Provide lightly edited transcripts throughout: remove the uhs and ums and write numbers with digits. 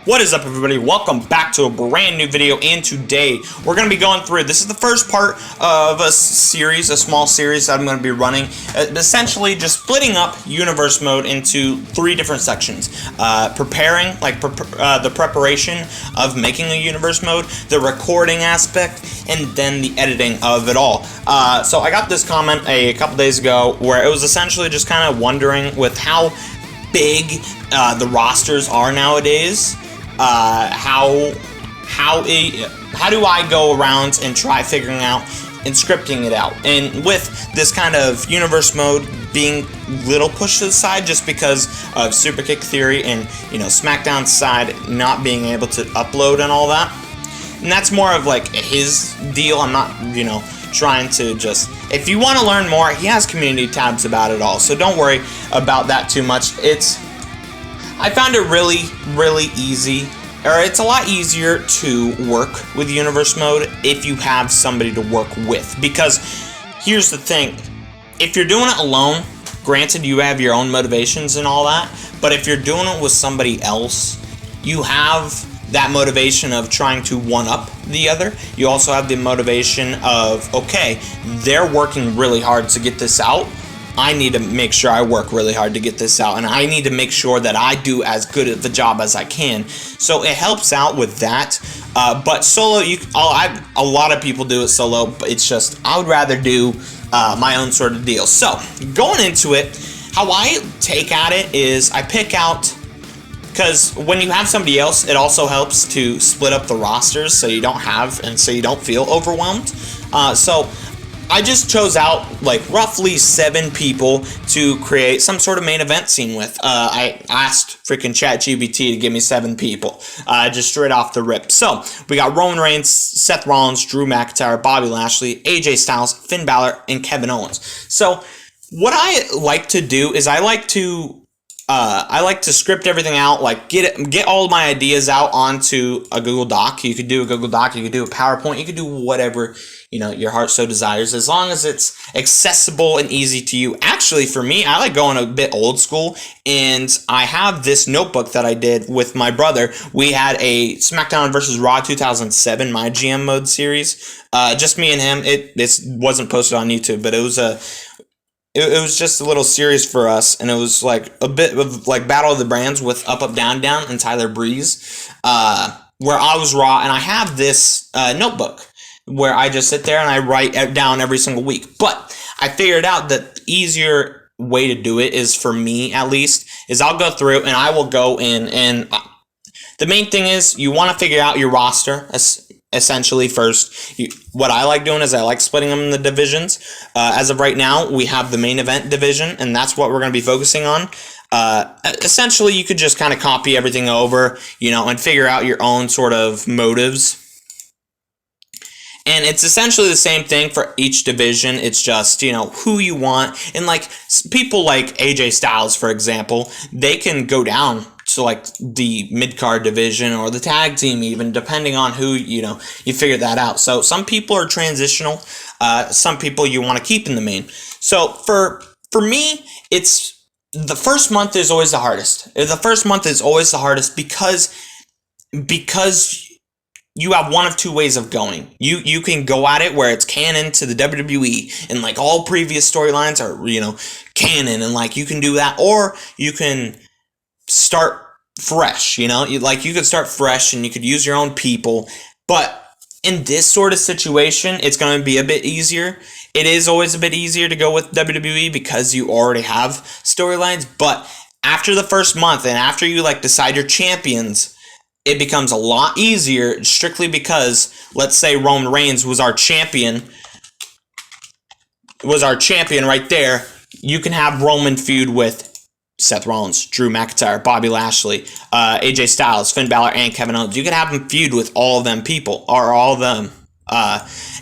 What is up, everybody? Welcome back to a brand new video, and today we're going to be going through, this is the first part of a series, a small series that I'm going to be running, essentially just splitting up universe mode into three different sections. Preparing, like the preparation of making a universe mode, the recording aspect, and then the editing of it all. So I got this comment a couple days ago where it was essentially just kind of wondering with how big the rosters are nowadays. How do I go around and try figuring out and scripting it out? And with this kind of universe mode being little pushed to the side just because of Superkick theory and, you know, SmackDown's side not being able to upload and all that. And that's more of like his deal. I'm not, you know, trying to just, if you want to learn more, he has community tabs about it all, so don't worry about that too much. I found it really easy, or it's a lot easier to work with universe mode if you have somebody to work with, because here's the thing, if you're doing it alone, granted you have your own motivations and all that, but if you're doing it with somebody else, you have that motivation of trying to one-up the other. You also have the motivation of, okay, they're working really hard to get this out, I need to make sure I work really hard to get this out, and I need to make sure that I do as good at the job as I can. So it helps out with that. But solo, a lot of people do it solo, but it's just, I would rather do my own sort of deal. So going into it, how I take at it is I pick out, because when you have somebody else, it also helps to split up the rosters so you don't have, and so you don't feel overwhelmed. So I just chose out like roughly 7 people to create some sort of main event scene with. I asked freaking ChatGPT to give me 7 people, just straight off the rip. So we got Roman Reigns, Seth Rollins, Drew McIntyre, Bobby Lashley, AJ Styles, Finn Balor, and Kevin Owens. So what I like to do is I like to script everything out, like get all of my ideas out onto a Google Doc. You could do a Google Doc, you could do a PowerPoint, you could do whatever, you know, your heart so desires, as long as it's accessible and easy to you. Actually, for me, I like going a bit old school, and I have this notebook that I did with my brother. We had a SmackDown vs. Raw 2007 My GM Mode series, just me and him. This wasn't posted on YouTube, but it was just a little series for us, and it was like a bit of like Battle of the Brands with Up, Down, Down, and Tyler Breeze, where I was Raw, and I have this notebook where I just sit there and I write down every single week. But I figured out that the easier way to do it is, for me at least, is I'll go through and I will go in, and the main thing is you want to figure out your roster essentially first. What I like doing is I like splitting them in the divisions. As of right now, we have the main event division, and that's what we're going to be focusing on. Essentially, you could just kind of copy everything over, you know, and figure out your own sort of motives. And it's essentially the same thing for each division. It's just, you know, who you want. And like people like AJ Styles, for example, they can go down to like the mid-card division or the tag team even, depending on who, you know, you figure that out. So some people are transitional. Some people you want to keep in the main. So for me, it's the first month is always the hardest. The first month is always the hardest because you have one of two ways of going. You can go at it where it's canon to the WWE and like all previous storylines are, you know, canon, and like you can do that, or you can start fresh, you know, you could start fresh and you could use your own people. But in this sort of situation, it's going to be a bit easier. It is always a bit easier to go with WWE because you already have storylines. But after the first month and after you like decide your champions, it becomes a lot easier, strictly because, let's say Roman Reigns was our champion right there. You can have Roman feud with Seth Rollins, Drew McIntyre, Bobby Lashley, AJ Styles, Finn Balor, and Kevin Owens. You can have them feud with all of them people, or all of them,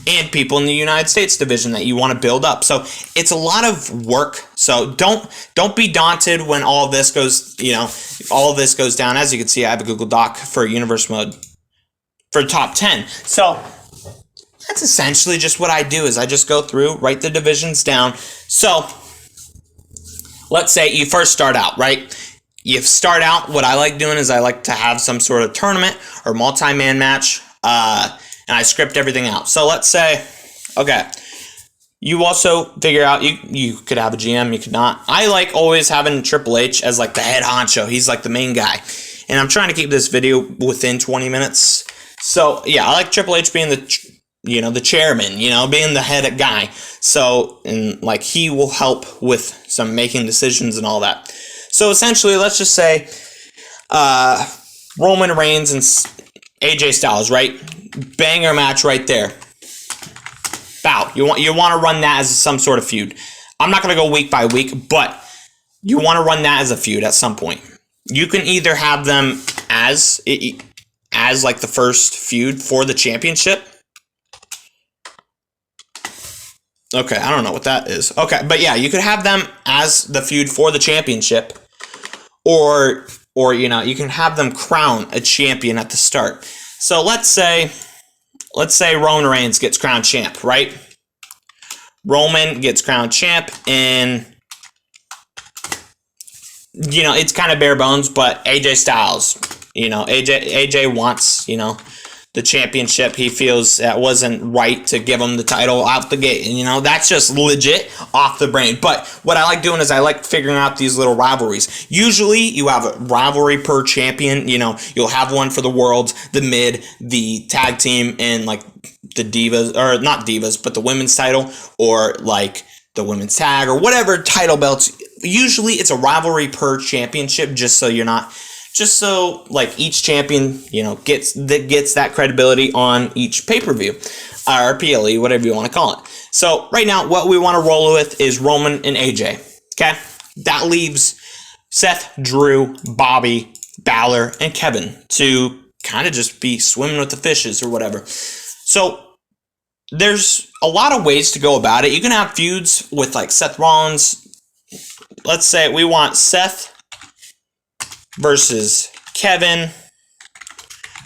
and people in the United States division that you want to build up. So it's a lot of work. So don't be daunted when all of this goes, you know, all of this goes down. As you can see, I have a Google Doc for universe mode for top 10. So that's essentially just what I do, is I just go through, write the divisions down. So let's say you first start out, right? you start out, what I like doing is I like to have some sort of tournament or multi-man match, and I script everything out. So let's say, okay, you also figure out, you could have a GM, you could not. I like always having Triple H as like the head honcho. He's like the main guy. And I'm trying to keep this video within 20 minutes. So yeah, I like Triple H being the chairman, being the head guy. So, and like he will help with some making decisions and all that. So essentially, let's just say Roman Reigns and AJ Styles, right? Banger match right there. Bow. You want to run that as some sort of feud. I'm not going to go week by week, but you want to run that as a feud at some point. You can either have them as like the first feud for the championship. Okay, I don't know what that is. Okay, but yeah, you could have them as the feud for the championship, or you can have them crown a champion at the start. So let's say Roman Reigns gets crowned champ, right? Roman gets crowned champ, and it's kind of bare bones, but AJ Styles, AJ wants, the championship. He feels that wasn't right to give him the title out the gate. And, that's just legit off the brain. But what I like doing is I like figuring out these little rivalries. Usually you have a rivalry per champion. You'll have one for the world, the mid, the tag team, and like the divas, or not divas, but the women's title, or like the women's tag, or whatever title belts. Usually it's a rivalry per championship, just so like each champion, gets that credibility on each pay-per-view, or PLE, whatever you want to call it. So right now, what we want to roll with is Roman and AJ. Okay, that leaves Seth, Drew, Bobby, Balor, and Kevin to kind of just be swimming with the fishes or whatever. So there's a lot of ways to go about it. You can have feuds with like Seth Rollins. Let's say we want Seth versus Kevin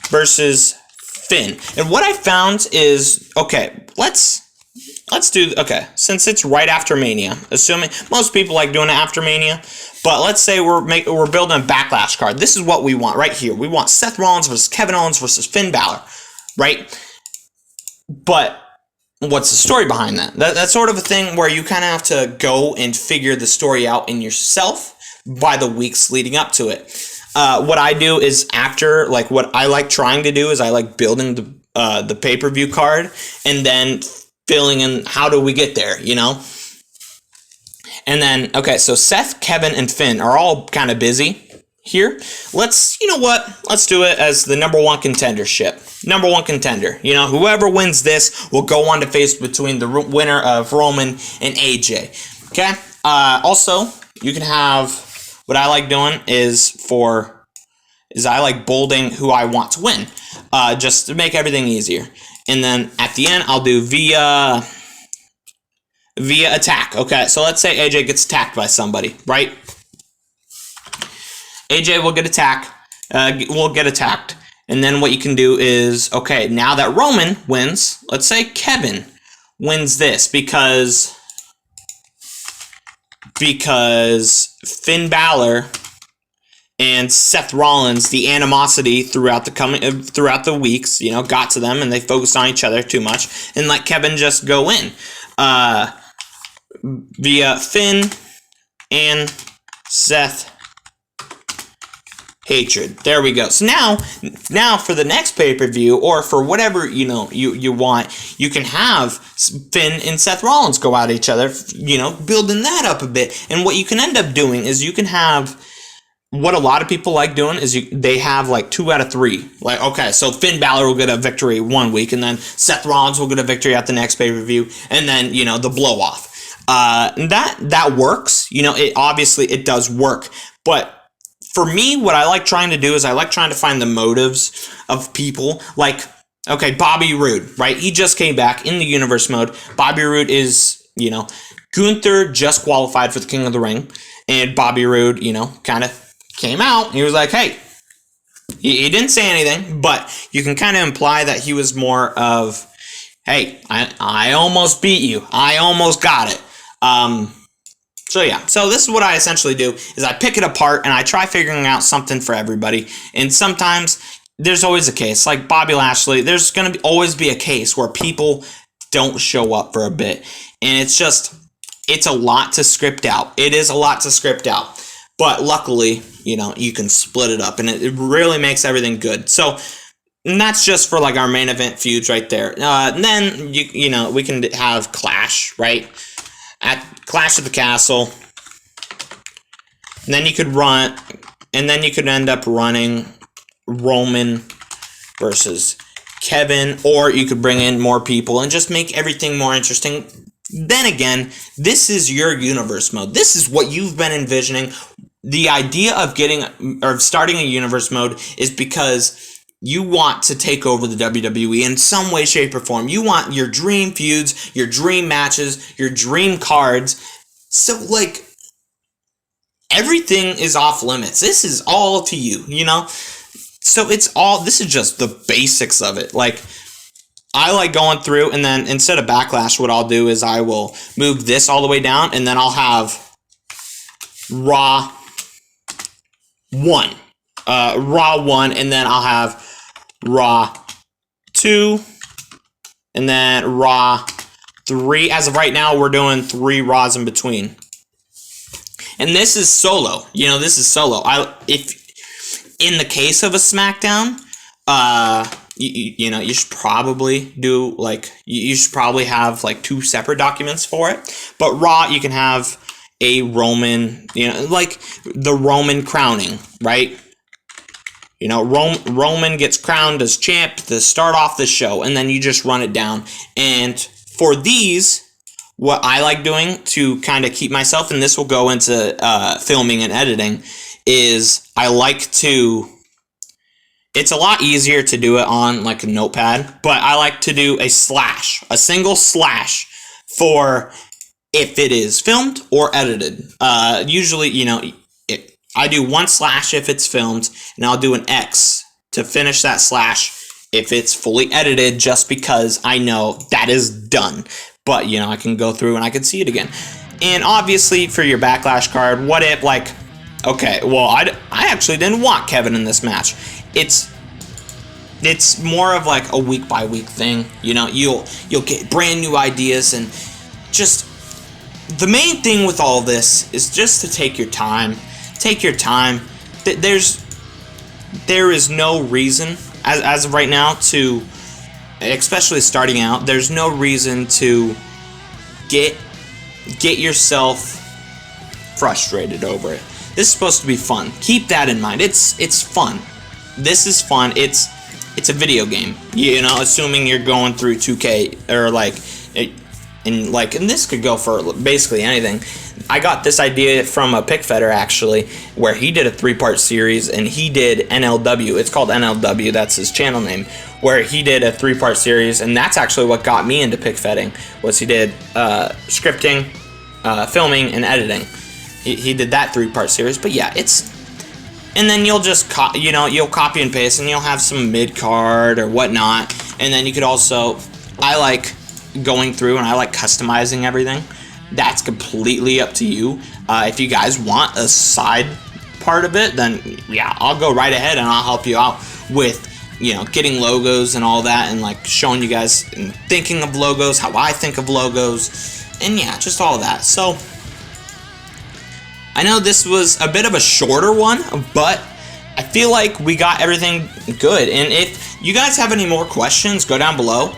versus Finn. And what I found is, okay, let's do, okay, since it's right after Mania, assuming most people like doing it after Mania, but let's say we're building a Backlash card. This is what we want right here. We want Seth Rollins versus Kevin Owens versus Finn Balor, right? But what's the story behind that? That's sort of a thing where you kind of have to go and figure the story out in yourself by the weeks leading up to it. What I do is after, like, what I like trying to do is I like building the pay-per-view card and then filling in how do we get there, And then, okay, so Seth, Kevin, and Finn are all kind of busy here. Let's do it as the number one contendership. Number one contender. Whoever wins this will go on to face between the winner of Roman and AJ. Okay? Also, you can have, what I like doing is I like bolding who I want to win, just to make everything easier. And then at the end, I'll do via attack. Okay, so let's say AJ gets attacked by somebody, right? AJ will get attacked. And then what you can do is, okay, now that Roman wins, let's say Kevin wins this because Finn Balor and Seth Rollins, the animosity throughout the weeks, got to them and they focused on each other too much, and let Kevin just go in via Finn and Seth hatred. There we go. So now for the next pay-per-view, or for whatever you want, you can have Finn and Seth Rollins go at each other, building that up a bit. And what you can end up doing is you can have, what a lot of people like doing is they have like 2 out of 3. Like, okay, so Finn Balor will get a victory one week, and then Seth Rollins will get a victory at the next pay-per-view, and then the blow-off. That works. It does work, but for me, what I like trying to do is I like trying to find the motives of people. Like, okay, Bobby Roode, right? He just came back in the universe mode. Bobby Roode is, Gunther just qualified for the King of the Ring, and Bobby Roode, kind of came out. He was like, hey, he didn't say anything, but you can kind of imply that he was more of, hey, I almost beat you. I almost got it. So So yeah, so this is what I essentially do, is I pick it apart and I try figuring out something for everybody. And sometimes there's always a case, like Bobby Lashley, there's going to always be a case where people don't show up for a bit. And it's a lot to script out. It is a lot to script out. But luckily, you can split it up and it really makes everything good. So, and that's just for like our main event feuds right there. And then, we can have Clash, right? At Clash at the Castle. And then you could end up running Roman versus Kevin, or you could bring in more people and just make everything more interesting. Then again, this is your universe mode. This is what you've been envisioning. The idea of starting a universe mode is because you want to take over the WWE in some way, shape, or form. You want your dream feuds, your dream matches, your dream cards. So, like, everything is off limits. This is all to you, So this is just the basics of it. Like, I like going through, and then instead of Backlash, what I'll do is I will move this all the way down, and then I'll have Raw 1. Raw 1, and then I'll have Raw 2, and then Raw 3. As of right now, we're doing 3 Raws in between. And this is solo. This is solo. If in the case of a SmackDown, you should probably do you should probably have 2 separate documents for it. But Raw, you can have a Roman, like the Roman crowning, right? Roman gets crowned as champ to start off the show, and then you just run it down. And for these, what I like doing to kind of keep myself, and this will go into filming and editing, is I like to... It's a lot easier to do it on like a notepad, but I like to do a single slash for if it is filmed or edited. Usually, I do 1 slash if it's filmed, and I'll do an X to finish that slash if it's fully edited, just because I know that is done. But, I can go through and I can see it again. And obviously, for your Backlash card, what if, okay, well, I actually didn't want Kevin in this match. It's more of like a week by week thing. You'll get brand new ideas, and just the main thing with all this is just to take your time. Take your time. There is no reason as of right now to, especially starting out, there's no reason to get yourself frustrated over it. This is supposed to be fun. Keep that in mind. It's fun. This is fun. It's a video game. Assuming you're going through 2K or and this could go for basically anything. I got this idea from a pick fedder, actually, where he did a 3-part series, and he did NLW. It's called NLW. That's his channel name. Where he did a 3-part series, and that's actually what got me into pick fedding. Was he did scripting, filming, and editing. He did that 3-part series. But yeah, and then you'll just you'll copy and paste, and you'll have some mid card or whatnot. And then you could also, I like going through and I like customizing everything. That's completely up to you. If you guys want a side part of it, then yeah, I'll go right ahead and I'll help you out with getting logos and all that, and showing you guys and thinking of logos, how I think of logos, and yeah, just all that. So I know this was a bit of a shorter one, but I feel like we got everything good. And if you guys have any more questions, go down below,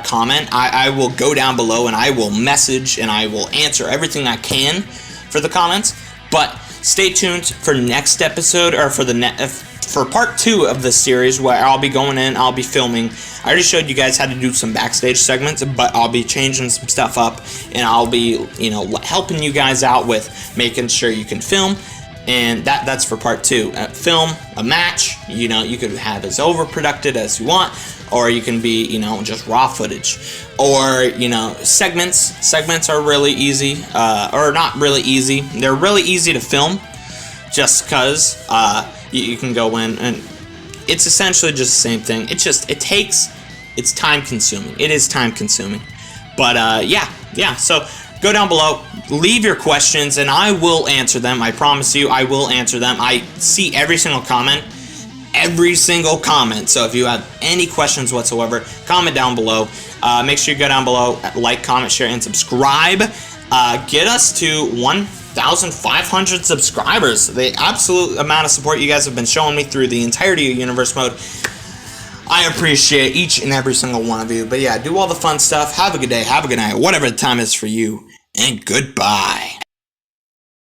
comment. I will go down below and I will message and I will answer everything I can for the comments. But stay tuned for next episode, or for part 2 of this series, where I'll be going in, I'll be filming. I already showed you guys how to do some backstage segments, but I'll be changing some stuff up, and I'll be, helping you guys out with making sure you can film. And that's for part 2. Film a match, you could have as overproducted as you want, or you can be, just raw footage, or, segments. Segments are really easy, or not really easy. They're really easy to film, just because you can go in, and it's essentially just the same thing. It's time consuming. It is time consuming. But yeah, so go down below, leave your questions, and I will answer them. I promise you, I will answer them. I see every single comment. Every single comment. So if you have any questions whatsoever, comment down below. Make sure you go down below, like, comment, share, and subscribe. Get us to 1,500 subscribers. The absolute amount of support you guys have been showing me through the entirety of Universe Mode, I appreciate each and every single one of you. But yeah, do all the fun stuff. Have a good day. Have a good night. Whatever the time is for you. And goodbye.